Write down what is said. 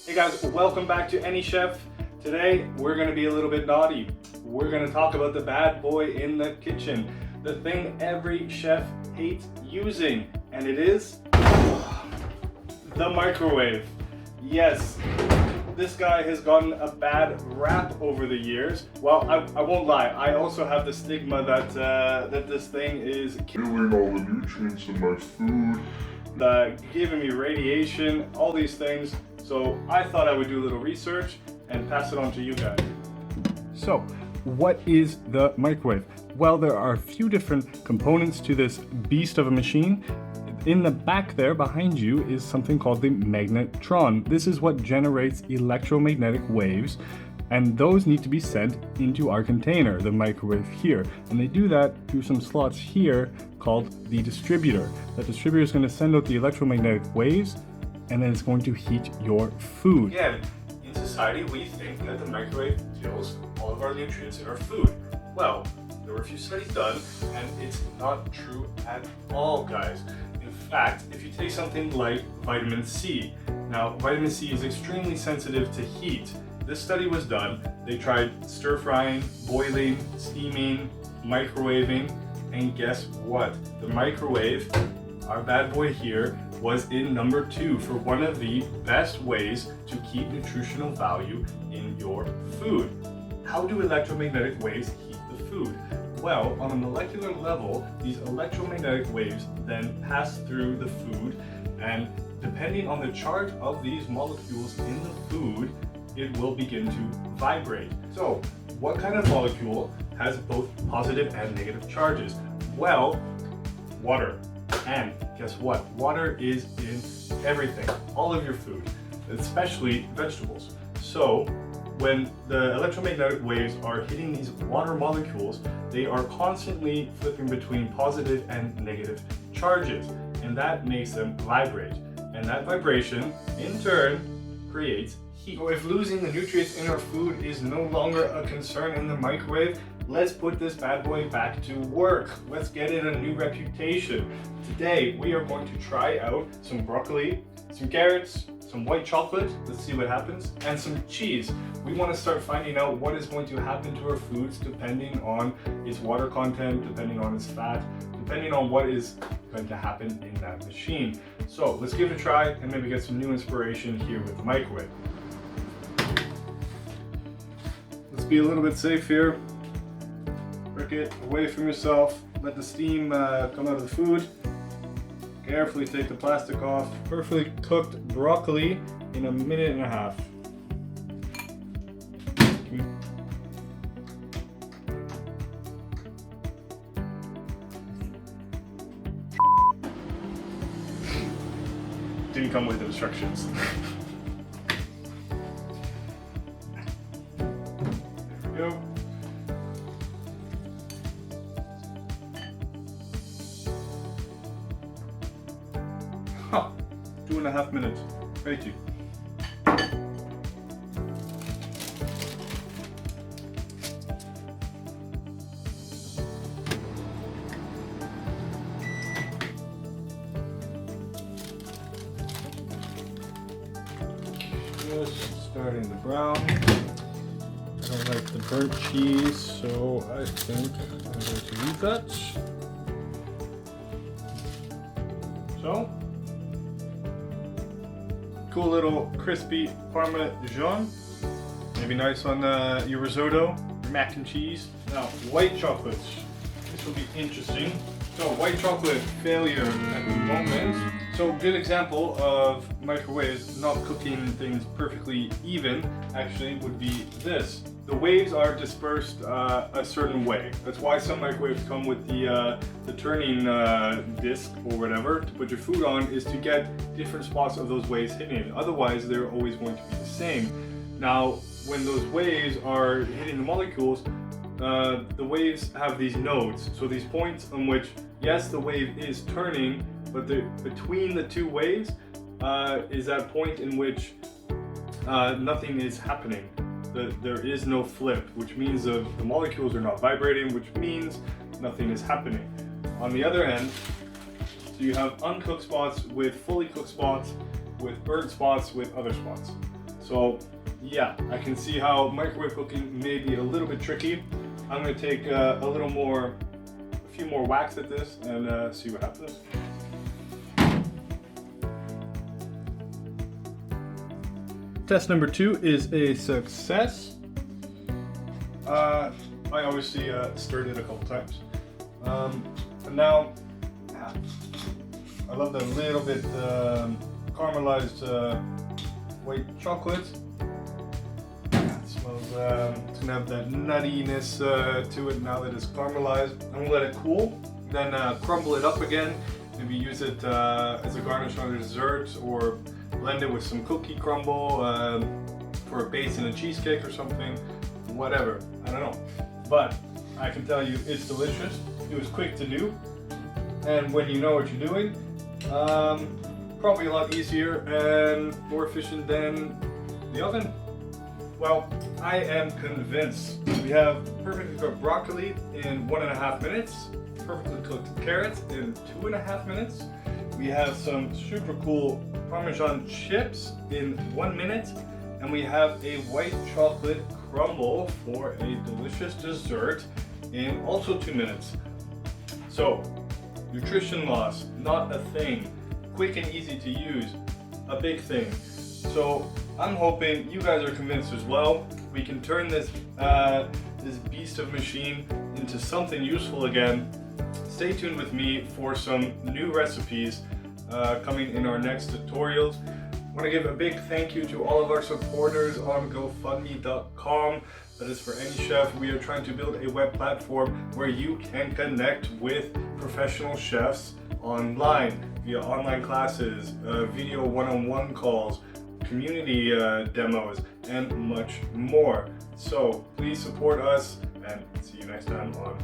Hey guys, welcome back to Any Chef. Today we're going to be a little bit naughty. We're going to talk about the bad boy in the kitchen, the thing every chef hates using, and it is the microwave. Yes, this guy has gotten a bad rap over the years. Well, I won't lie, I also have the stigma that this thing is killing all the nutrients in my food, giving me radiation, all these things. So I thought I would do a little research and pass it on to you guys. So, what is the microwave? Well, there are a few different components to this beast of a machine. In the back there behind you is something called the magnetron. This is what generates electromagnetic waves, and those need to be sent into our container, the microwave here. And they do that through some slots here called the distributor. That distributor is going to send out the electromagnetic waves, and then it's going to heat your food. Again, in society, we think that the microwave kills all of our nutrients in our food. Well, there were a few studies done, and it's not true at all, guys. In fact, if you take something like vitamin C, now vitamin C is extremely sensitive to heat. This study was done. They tried stir frying, boiling, steaming, microwaving, and guess what? The microwave, our bad boy here, was in number 2 for one of the best ways to keep nutritional value in your food. How do electromagnetic waves heat the food? Well, on a molecular level, these electromagnetic waves then pass through the food, and depending on the charge of these molecules in the food, it will begin to vibrate. So, what kind of molecule has both positive and negative charges? Well, water. And guess what? Water is in everything, all of your food, especially vegetables. So when the electromagnetic waves are hitting these water molecules, they are constantly flipping between positive and negative charges, and that makes them vibrate. And that vibration, in turn, creates heat. So if losing the nutrients in our food is no longer a concern in the microwave, let's put this bad boy back to work. Let's get it a new reputation. Today, we are going to try out some broccoli, some carrots, some white chocolate, let's see what happens, and some cheese. We want to start finding out what is going to happen to our foods depending on its water content, depending on its fat, depending on what is going to happen in that machine. So let's give it a try and maybe get some new inspiration here with the microwave. Let's be a little bit safe here. Prick it away from yourself. Let the steam come out of the food. Carefully take the plastic off. Perfectly cooked broccoli in 1.5 minutes. Didn't come with instructions. There we go. Huh, 2.5 minutes. Ready to. Just starting to brown. I don't like the burnt cheese, so I think I'm going to leave that. So, cool little crispy Parmesan. Maybe nice on your risotto, your mac and cheese. Now, white chocolate. This will be interesting. So, white chocolate failure at the moment. So, good example of microwaves not cooking things perfectly even actually would be this. The waves are dispersed a certain way. That's why some microwaves come with the turning disc or whatever to put your food on, is to get different spots of those waves hitting it. Otherwise, they're always going to be the same. Now, when those waves are hitting the molecules, the waves have these nodes. So these points on which, yes, the wave is turning, but between the two waves is that point in which nothing is happening. There is no flip, which means the molecules are not vibrating, which means nothing is happening. On the other end, so you have uncooked spots with fully cooked spots, with burnt spots, with other spots. So yeah, I can see how microwave cooking may be a little bit tricky. I'm gonna take a few more whacks at this and see what happens. Test number 2 is a success. I obviously stirred it a couple times. And now, I love the little bit caramelized white chocolate. It smells, it's gonna have that nuttiness to it now that it's caramelized. I'm gonna let it cool, then crumble it up again. Maybe use it as a garnish on a dessert, or blend it with some cookie crumble for a base in a cheesecake or something. Whatever, I don't know. But I can tell you it's delicious. It was quick to do. And when you know what you're doing, probably a lot easier and more efficient than the oven. Well, I am convinced. We have perfectly cooked broccoli in 1.5 minutes, perfectly cooked carrots in 2.5 minutes. We have some super cool Parmesan chips in 1 minute, and we have a white chocolate crumble for a delicious dessert in also 2 minutes. So, nutrition loss, not a thing. Quick and easy to use, a big thing. So I'm hoping you guys are convinced as well. We can turn this this beast of machine into something useful again. Stay tuned with me for some new recipes coming in our next tutorials. I want to give a big thank you to all of our supporters on GoFundMe.com. That is for any chef. We are trying to build a web platform where you can connect with professional chefs online via online classes, video one-on-one calls, community demos, and much more. So please support us, and see you next time on